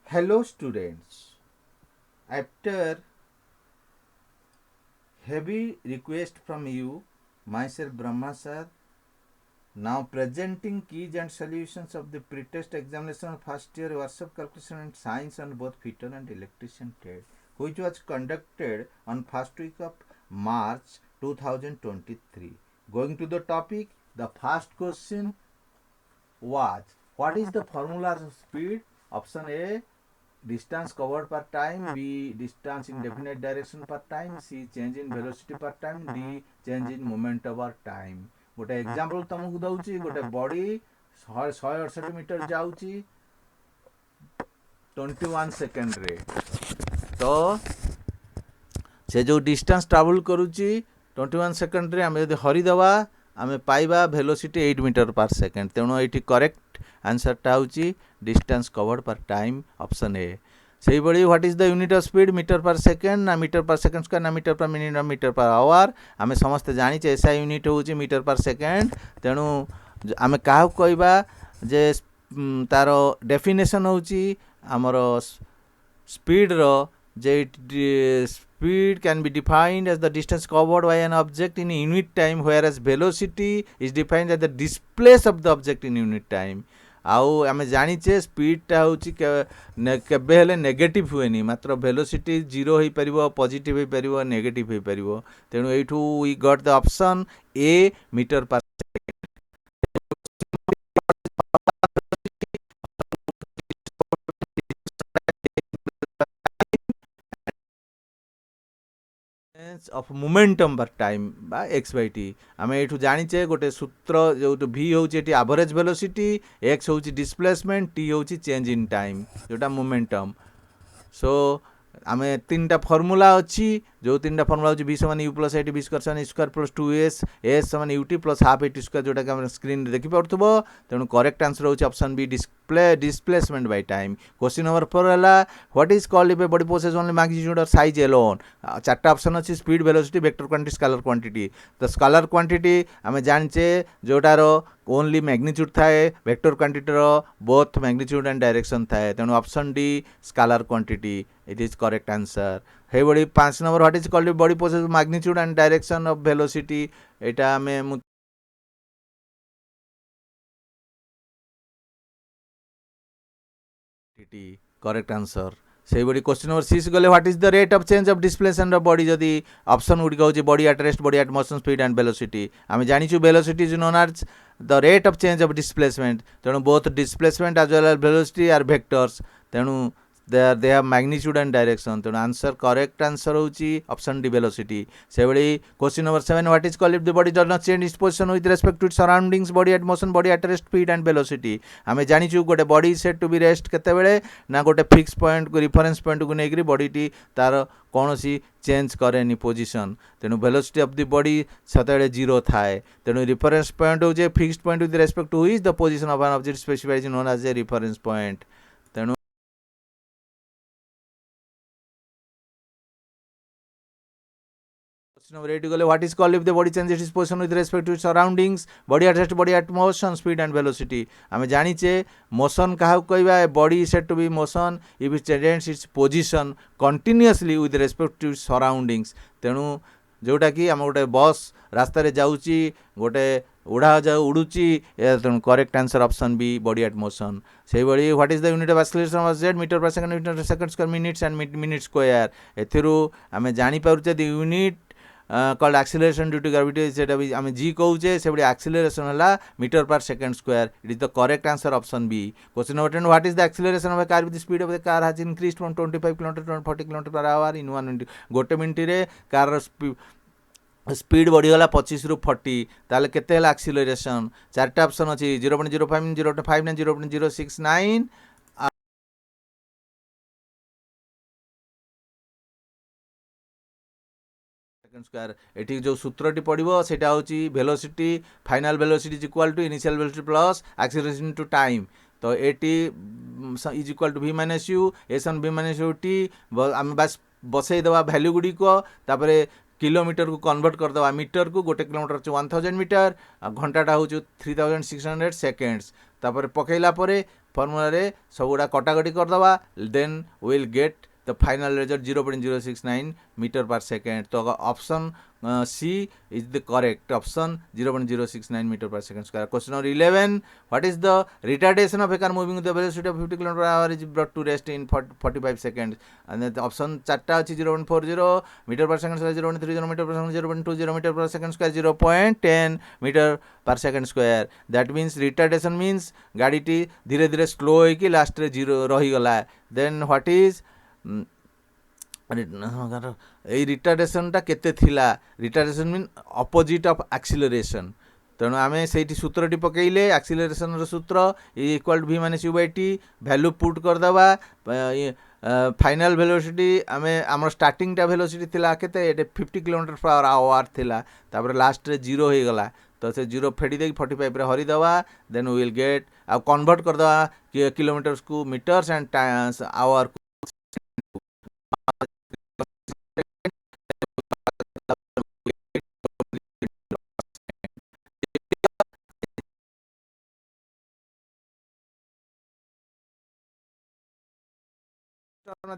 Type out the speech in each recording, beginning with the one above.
Hello students, after heavy request from you, myself Brahma sir, now presenting keys and solutions of the pre-test examination of first year workshop calculation and science on both fitter and electrician trade, which was conducted on first week of March 2023. Going to the topic, the first question was, what is the formula of speed? Option A, distance covered per time, B, distance in definite direction per time, C, change in velocity per time, D, change in moment over time. गोटे example तुमको दउची, गोटे body 168 metre जाउची 21 second रे, तो से जो distance travel करूची 21 second रे आमे यदि हरिदेवा आमे पाइबा वेलोसिटी 8 मीटर पर सेकेंड। तेणु ये करेक्ट आंसरटा होची distance covered per time, option A. से भाई what is the unit of speed, meter per second ना मीटर पर सेकेंड स्क्वायर ना मीटर पर मिनिट ना मीटर पर आवर। आमे समस्त जानिचे एसआई यूनिट होची मीटर पर सेकेंड। तेणु आमे काहा कहबा जे तार डेफिनेशन होची आमर स्पीड रो, जे speed can be defined as the distance covered by an object in unit time, whereas velocity is defined as the displace of the object in unit time. आउ आम जाचे स्पीडटा हूँ केबे हेले नेगेटिव हुएनी, मात्र वेलोसिटी जीरो हो पार, पॉजिटिव हो पार, negative हो पार। तेणु you we got the option A, meter per of momentum per time बा एक्स बाई टी। आम ये जाचे गोटे सूत्र जो भी हूँ एवरेज वेलोसिटी, एक्स हूँ डिस्प्लेसमेंट, टी हूँ चेंज इन टाइम जोटा मोमेंटम। सो आम तीन टा फर्मूला अच्छी, जो तीन टा फर्मूला हूँ बी समान u plus at v square square plus 2s, s समान ut plus half at square, जोटा कि आम स्क्रीन देखिपो। तेणु करेक्ट आंसर हूँ option B, displacement by time. Question number 4 है, what is called if a body possesses only magnitude और size alone. चार्टा ऑप्शन अच्छी, speed, velocity, vector quantity, scalar quantity. तो स्केलर क्वांटिटी आम जाचे जोटार ओनली मैग्नीट्यूड थाए, vector quantity both magnitude and direction थाए। तेणु option D, scalar quantity, it is correct answer. हे बड़ी 5 number, what is called body possesses magnitude and direction of velocity. एटा आम करेक्ट आंसर। से बड़ी क्वेश्चन नंबर 6 गले, what is the rate of change of displacement of body. जदि option गुड़िक हूँ body at rest, body at motion, speed and velocity. आम जानिचु velocity is known as the rate of change of displacement. तेणु both displacement as well as velocity are vectors. तेणु they have magnitude and direction। तेणु answer correct answer होची option D, velocity. से बड़ी question number 7, what is called if the body does not change its position with respect to its surroundings, body at motion, body at rest, speed and velocity. आम जानिचु गोटे body set to be rest केतेबेले ना गोटे fix point को reference point को लेकर body तार कौन सी चेंज करे पोजिशन। तेणु वेलोसिटी ऑफ द बॉडी सतबे जीरो थाए। तेणु रिफरेन्स पॉइंट हो fixed point with respect to is the position of an object specified known as a reference point. तेणु number 8 गले, what is called if the body changes its position with respect to its surroundings, body at rest, body at motion, speed and velocity. आम जानिचे motion क्या कहवा, body set to be motion if it changes its position continuously with respect to its surroundings. तेणु जोटा कि आम गोटे बस रास्ता जाऊँगी, गोटे उड़ा उड़ूची, तेणु correct answer option B, body at motion. से भाई what is the unit of acceleration of zed, metre per second, metre per second square, minutes and minute square. एथिरु आम जानी पारुचे the unit called acceleration due to gravity, सेटा भी आम जी कहूचे, से बड़ी एक्सीलरेशन है meter per second square. It is the correct answer option B. Question number 10, what is the acceleration of a car with the speed of the car has increased from 25 kilometer to 40 kilometer per hour in 1 minute. गोटे minute रे car speed बढ़ीगला 25 ରୁ 40, ताले केते है acceleration. चार्टा option अच्छी, 0.05, 0.59, 0.069 square. Eighty जो सूत्रटी पड़ो से velocity, final velocity is equal to initial velocity plus acceleration to time. तो at is equal to v minus u, एसन v माइनस यू टी। आम बास बसई देवा भैल्यू गुड़िक, तापर किलोमीटर को कन्वर्ट करदे मीटर को, गोटे किलोमीटर हूँ 1000 मीटर, घंटाटा हूँ 3600 सेकेंड्स। तापर पकईला फर्मुला रे सब गुड़ा कटाकटी करदे then will get the final result 0.069 meter per second. तो option C is the correct option 0.069 meter per second square. Question number 11. What is the retardation of a car moving with the velocity of 50 km per hour is brought to rest in 45 seconds? And then the option 4 is 0.40 meter per second square, 0.30 meter per second, 0.20 meter per second square, 0.10 meter per second square. That means retardation means गाड़ी टी धीरे धीरे slow होइकी last रे zero रही गला. Then what is এই রিটার্ডেসনটা কেতে थिला? Retardation mean opposite of acceleration. तेणु आम से सूत्रटी पकईले एक्सिलरेशन सूत्र equal to v minus u by t value put करदे. फाइनल वेलोसिटी आम आम स्टार्टिंग वेलोसिटी थिला केते 50 किलोमीटर पर आवर थिला. तापर लास्ट रे जीरो हो गला. तो से जीरो फेड़ी दे 45 रे हरिदवा. देन वी विल गेट आ कन्वर्ट करदवा किलोमीटर्स को metres and hour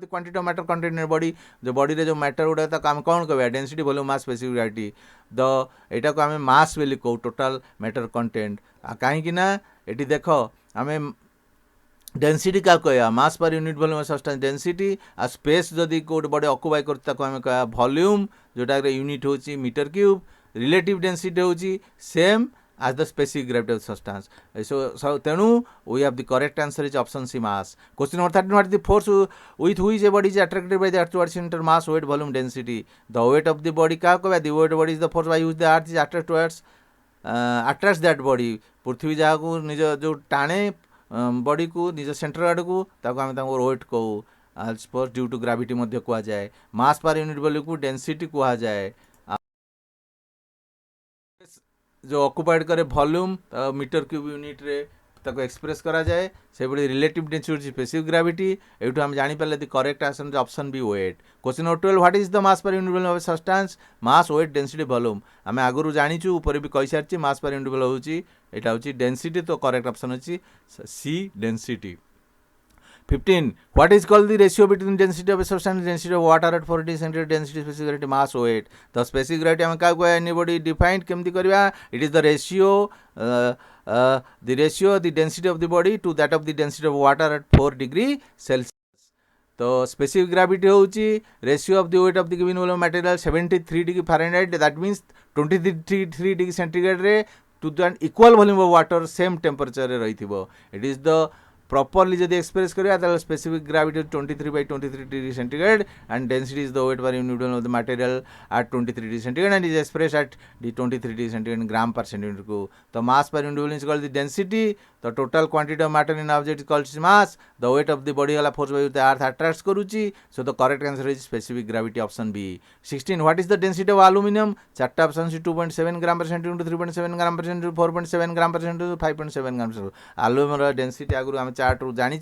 the quantity of matter contained in body. जो बॉडी रे जो मैटर गुड़ा ताको आम कौन कहबा? Density volume mass specific gravity. द एटा को आम मास बोली कहू टोटल मैटर कंटेंट. कहीं ना एटी देख आम डेंसिटी क्या कहया? Mass per unit volume substance density. आ स्पेस जदि कोड बॉडी ऑक्युपाई करता ताको आम कहया वॉल्यूम, जोटा यूनिट होची मीटर क्यूब. रिलेटिव डेंसिटी होची same as the specific gravity of the substance. So tenu we have the correct answer is option C, mass. Question number 13. What is the force with which a body is attracted by the earth towards center? Mass, weight, volume, density. The weight of the body क्या कहबा? The weight of the body is the force by which the earth is attracted towards attracts that body. पृथ्वी जहाँ को निज जो टाणे body को निज centre आड़ को ताको आम ताको वेट कहू. सपोज ड्यू टू ग्राविटी मध्य कह जाए. मास पर यूनिट वॉल्यूम को डेंसिटी कह जाए. जो ऑक्युपाइड करे वॉल्यूम मीटर क्यूब यूनिट रे ताको एक्सप्रेस करा जाए. से बड़ी रिलेटिव डेंसिटी स्पेसिफिक ग्रेविटी. एठू हम जानि पाले the correct answer option B weight. Question number 12. What is the mass per unit volume of substance? Mass, weight, density, volume. आम आगुरु जानिचु ऊपर भी कहि सारछि मास पर यूनिट वॉल्यूम होची एटा होची डेंसिटी. तो करेक्ट ऑप्शन होची सी, density. 15. What is called the ratio between density of a substance and density of water at 40 centigrade? Density, specific gravity, mass, weight. The specific gravity हम क्या कहया? Anybody defined केमती करबा? It is the ratio the density of the body to that of the density of water at 4 degree Celsius. तो specific gravity होची ratio of the weight of the given volume material 73 degree Fahrenheit. That means 23 degree centigrade रे to the equal volume of water same temperature रे रही थिबो. It is the properly जदि express करिया specific gravity 23 by 23 degree centigrade and density is the weight per unit of the material at 23 degree centigrade and is expressed at the 23 degree centigrade in gram per centimeter cube. तो mass per unit is called the density. The total quantity of matter in object is called mass. The weight of the body वाला force by which the earth attracts करूची. So the correct answer is specific gravity option B. 16. What is the density of aluminum? चारटा option से 2.7 gram per centimetre, 3.7 ग्राम per centimetre, 4.7 ग्राम per centimetre, 5.7 ग्राम per centimetre. Aluminium density आगुरु हम chart रू जानी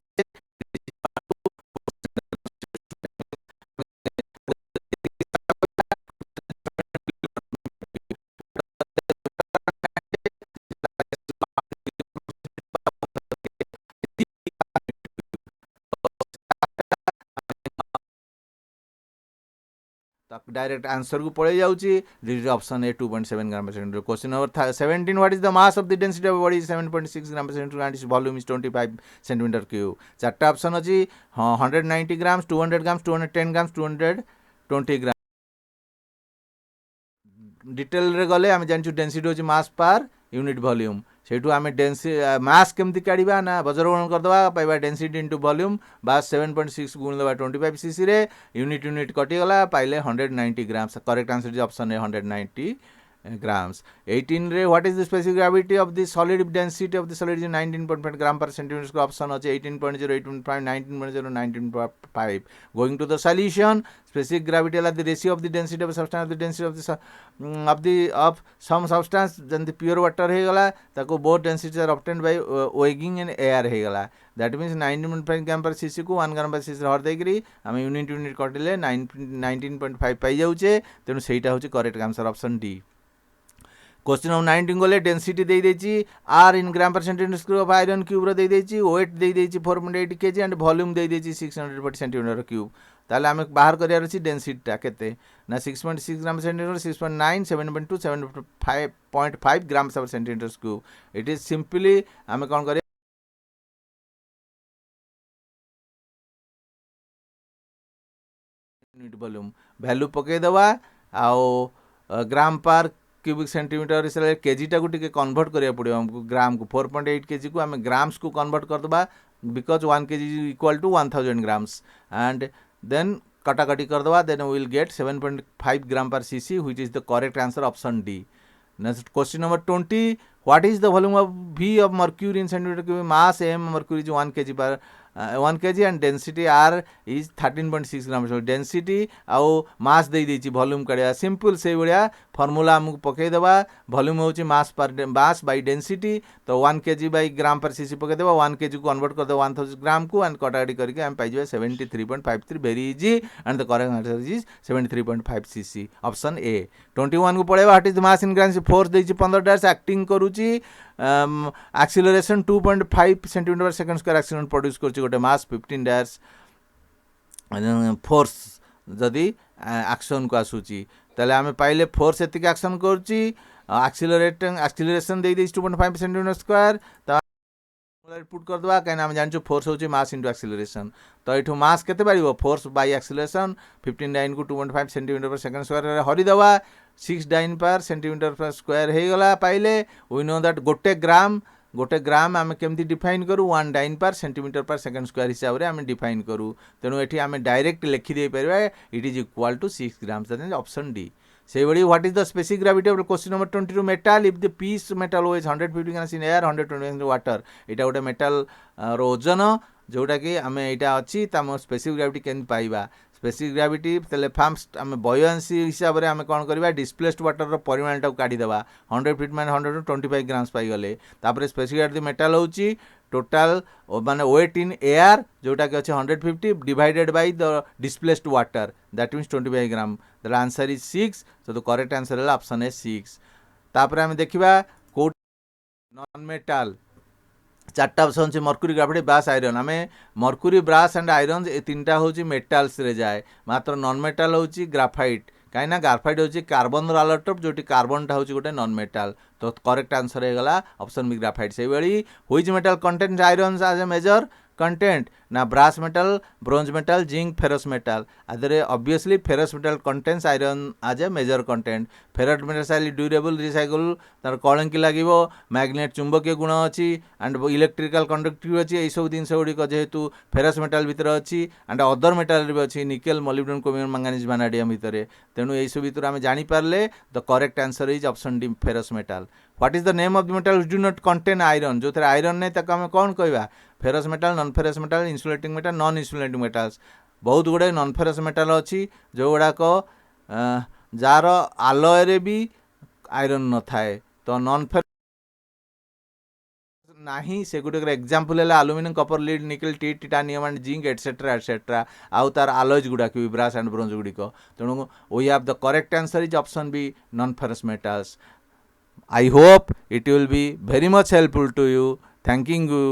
direct answer को पड़े जाउची. This option A 2.7 gram per centimetre. Question number 17. What is the mass of the density of body? 7.6 gram per centimetre and its volume is 25 centimetre cube. चारटा option अछि 190 grams, 200 grams, 210 grams, 220 gram. Detail रे गले आम जानचु density होची मास per unit volume. Sethu आम मास केमती काढ़ा ना वज्रगणन करदे पाइबा डेंसिटी इंटू वॉल्यूम बास 7.6 गुण दबा 25 सीसी रे यूनिट कटिगला पाइले 190 grams. Correct answer is option A 190 grams. 18 रे what is the specific gravity of the solid density of the solid is 19.5 gram per centimeter को ऑप्शन अछि 18.0, 18.5, 19.0, 19.5. Going to the solution. Specific gravity ला the ratio of the density of substance the density of some substance जन pure water हे गला ताको both density are obtained by weighing in air हे गला. That means 19.5 gram per CC को 1 ग्राम per CC हर देकरी आम unit कटिले 19.5 पाई जाउचे. तेणु सेटा होची correct answer option D. Question number 19 गले डेनसीटी दे देछि are in gram per centimetre square of iron cube रो दे देछि वेट दे देछि 4.8 केजी एंड वॉल्यूम दे देछि 640 सेंटीमीटर क्यूब ताले आमे बाहर करियार अछि डेनसिटी केते ना 6.6 gram centimetre 6.9 7.2 7.5 gram per centimetre cube it is simply आमे कोन करिया यूनिट वॉल्यूम वैल्यू पके दवा आओ ग्राम पर क्यूबिक सेंटीमीटर इसलिए केजी टाक कन्वर्ट करा पड़ो हमको ग्राम को 4.8 केजी को आम ग्राम्स को कन्वर्ट करदे because 1 KG equal to 1000 grams and then कटाकटी करदे then will get 7.5 gram per CC which is the correct answer option D. Next question number 20 what is the volume of V of mercury in centimeter cube mass m mercury is 1 kg per 1 kg and density R is 13.6 gram density आउ मास दे देछि volume काढिया simple से भलिया formula हमको पके देबा volume होछि मास पर mass by density तो 1 kg bye ग्राम per CC पके देबा 1 kg को कन्वर्ट कर दे 1000 ग्राम को एंड कटाकटी करके हम पाइ जेबा 73.53 very easy and the correct answer is 73.5 CC option A. 21 को पळेबा what is the mass in gram force देछि 15 डैश एक्टिंग करूछि acceleration 2.5 centimetre per second square acceleration produce करछि गोटे मास 15 डैश फोर्स जदि एक्शन को आसुची ताले आमे पाइले फोर्स एतिक एक्शन करछि एक्सीलरेशन दे देछि 2.5 सेंटीमीटर स्क्वायर पुट कर दवा कहीं आम जान फोर्स होची मास इंटू एक्सीलरेशन तो ये मास केते बारिबो फोर्स बाय एक्सीलरेशन 15 डाइन को 2.5 centimetre per second square Hari दवा 6 डाइन पर सेंटीमीटर पर स्क्वायर हे गला पाइले वी नो दैट गोटे ग्राम आम केमती डिफाइन करूँ 1 डाइन पर सेंटीमीटर पर सेकंड स्क्वायर हिसाब से आम डिफाइन करूँ तेणु ये आम डायरेक्ट लिखिदे पारे it is equal to 6 gram option D. से भाई what is the specific gravity of question number 22 metal if the piece metal weighs 150 grams in air 120 in water एटा गोटे मेटल ओजन जोटा कि आम यहाँ अच्छी तम स्पेसिफिक ग्रेविटी केन पाइबा स्पेसिफिक ग्रेविटी तेले फास्ट आम बयांसी हिसाब से आम कौन करवा डिस्प्लेस्ड वाटर परिमाण टाक काढ़ीदेवा 100 फीट मान 125 ग्राम्स पाइगले तापर स्पेसिफिक ग्रेविटी मेटल होची टोटाल माने वेट इन एयर जोटा कि अच्छे 150 divided by the displaced water that means 25 gram the answer is 6 so the correct answer है ऑप्शन ए 6। तापर आम देखिबा कोट नॉन मेटल चार्टा ऑप्शन है मर्क्यूरी ग्राफाइट ब्रास आयरन आम मर्क्यूरी ब्रास एंड आयरन ए तीन टा होची मेटाल्स रे जाए मात्र नॉन मेटल होची ग्राफाइट कहीं ग्राफाइट होची कार्बन आलोटोप जो कार्बन टा होची गोटे नॉन मेटल तो करेक्ट आंसर है गला ऑप्शन बी ग्राफाइट से भाई which metal contains iron as a major content ना brass metal bronze metal zinc ferrous metal आदरे obviously ferrous metal contains iron as a major content ferrous metal durable recycle तार कलंकी लागिबो magnet चुंबकीय गुण अच्छी and electrical conductive अच्छी यही सब जिन गुड़िक जेहेतु फेरस मेटल भितर अच्छी एंड अदर मेटल भी अच्छी nickel molybdenum chromium manganese vanadium भितर तेणु यही सब भितर आम जानीपारे the correct answer is option D ferrous metal. What is the name of the metal do not contain iron जो आयरन नहीं ताको आम कौन कहवा ferrous metal non ferrous metal insulating metal non insulating metals बहुत गुड़े नॉन फेरस मेटल अच्छी जो गुड़ाक जार आलय भी आयरन न थाए तो नॉन फेरस नहीं से गुटे एग्जांपल है आलुमिनियम कपर लीड निकेल टी टाटानियम एंड जिंक एटसेट्रा आउ तार आलॉयज गुड़ा भी ब्रास एंड ब्रोंज गुड़िक तेणु we have the correct answer is option B non ferrous metals. I hope it will be very much helpful to you. Thanking you.